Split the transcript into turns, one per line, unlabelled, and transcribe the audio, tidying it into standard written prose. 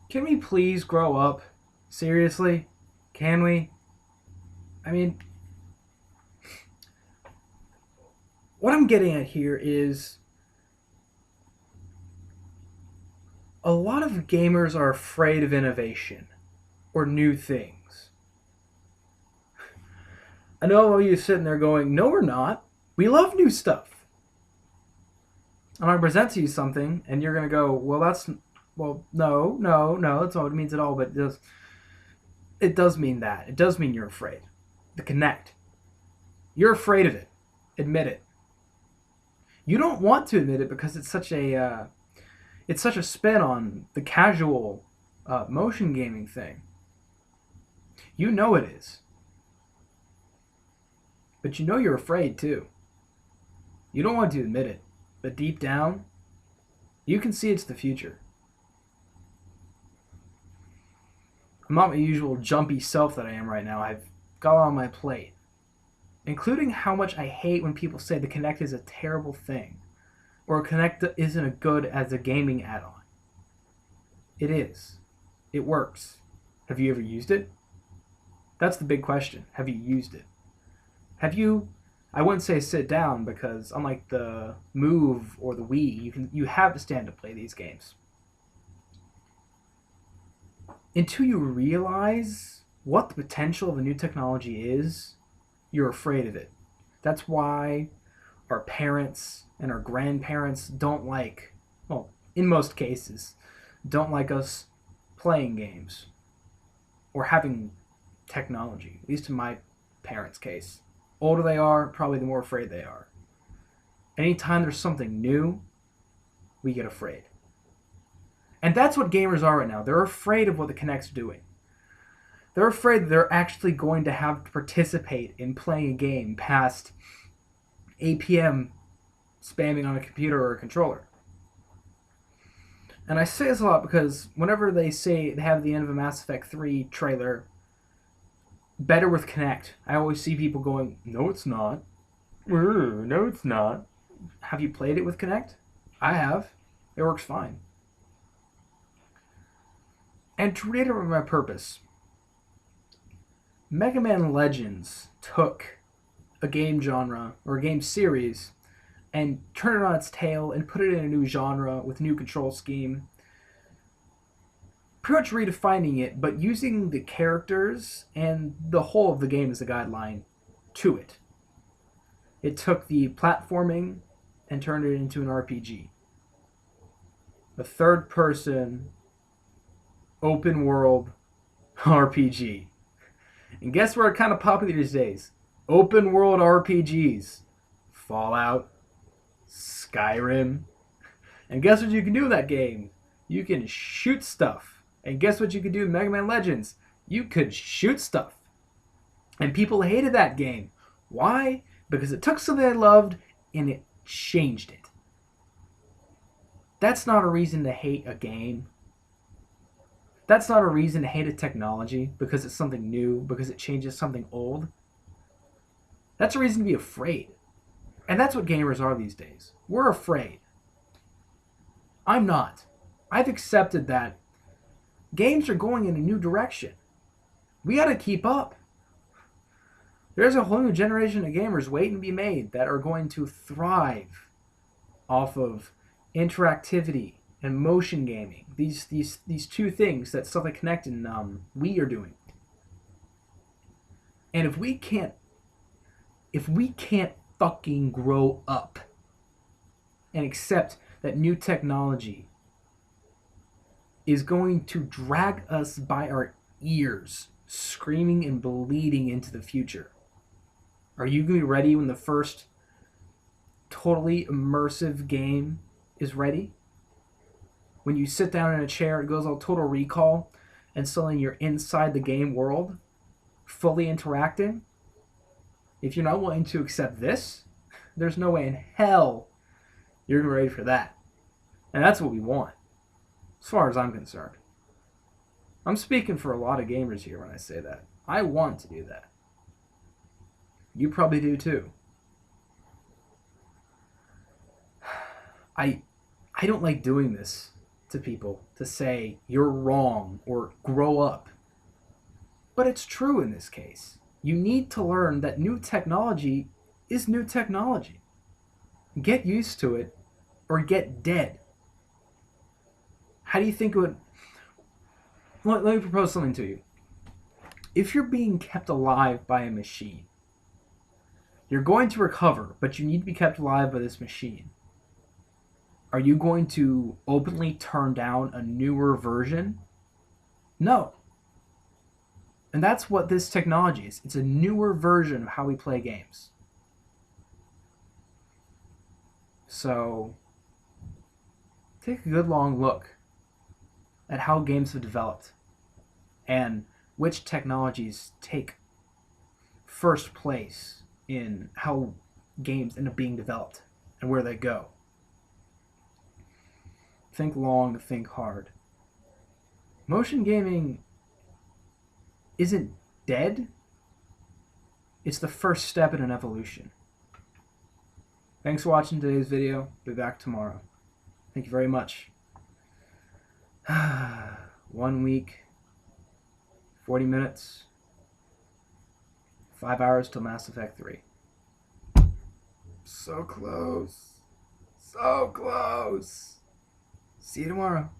Can we please grow up? Seriously? Can we? I mean, what I'm getting at here is a lot of gamers are afraid of innovation or new things. I know all of you sitting there going, no, we're not. We love new stuff. And I present to you something, and you're going to go, well, no, no, no, that's not what it means at all, but it does mean that. It does mean you're afraid. The Connect. You're afraid of it. Admit it. You don't want to admit it because it's such a spin on the casual motion gaming thing. You know it is, but you know you're afraid too. You don't want to admit it, but deep down, you can see it's the future. I'm not my usual jumpy self that I am right now. I've got on my plate, including how much I hate when people say the Kinect is a terrible thing or a Kinect isn't as good as a gaming add-on. It is. It works. Have you ever used it? That's the big question. Have you used it? Have you? I wouldn't say sit down because unlike the Move or the Wii, you have to stand to play these games. Until you realize what the potential of a new technology is, you're afraid of it. That's why our parents and our grandparents don't like, well, in most cases, don't like us playing games or having technology, at least in my parents' case. Older they are, probably the more afraid they are. Anytime there's something new, we get afraid. And that's what gamers are right now. They're afraid of what the Kinect's doing. They're afraid that they're actually going to have to participate in playing a game past 8 p.m. spamming on a computer or a controller. And I say this a lot because whenever they say they have the end of a Mass Effect 3 trailer, better with Kinect, I always see people going, no, it's not. No, it's not. Have you played it with Kinect? I have. It works fine. And to reiterate my purpose, Mega Man Legends took a game genre or a game series and turned it on its tail and put it in a new genre with a new control scheme. Pretty much redefining it, but using the characters and the whole of the game as a guideline to it. It took the platforming and turned it into an RPG. A third person, open world RPG. And guess where it's kind of popular these days? Open world RPGs. Fallout, Skyrim. And guess what you can do in that game? You can shoot stuff. And guess what you can do in Mega Man Legends? You could shoot stuff. And people hated that game. Why? Because it took something they loved and it changed it. That's not a reason to hate a game. That's not a reason to hate a technology because it's something new, because it changes something old. That's a reason to be afraid. And that's what gamers are these days. We're afraid. I'm not. I've accepted that games are going in a new direction. We got to keep up. There's a whole new generation of gamers waiting to be made that are going to thrive off of interactivity and motion gaming. These two things that stuff like Kinect and Wii are doing. And if we can't fucking grow up and accept that new technology is going to drag us by our ears, screaming and bleeding into the future. Are you going to be ready when the first totally immersive game is ready? When you sit down in a chair, it goes all Total Recall, and suddenly you're inside the game world, fully interacting? If you're not willing to accept this, there's no way in hell you're ready for that. And that's what we want, as far as I'm concerned. I'm speaking for a lot of gamers here when I say that. I want to do that. You probably do too. I I don't like doing this. to people to say you're wrong or grow up. But it's true in this case. You need to learn that new technology is new technology. Get used to it or get dead. How do you think it would... Let me propose something to you. If you're being kept alive by a machine, you're going to recover, but you need to be kept alive by this machine. Are you going to openly turn down a newer version? No. And that's what this technology is. It's a newer version of how we play games. So, take a good long look at how games have developed and which technologies take first place in how games end up being developed and where they go. Think long, think hard. Motion gaming isn't dead. It's the first step in an evolution. Thanks for watching today's video. Be back tomorrow. Thank you very much. 1 week, 40 minutes, 5 hours till Mass Effect 3. So close. So close. See you tomorrow.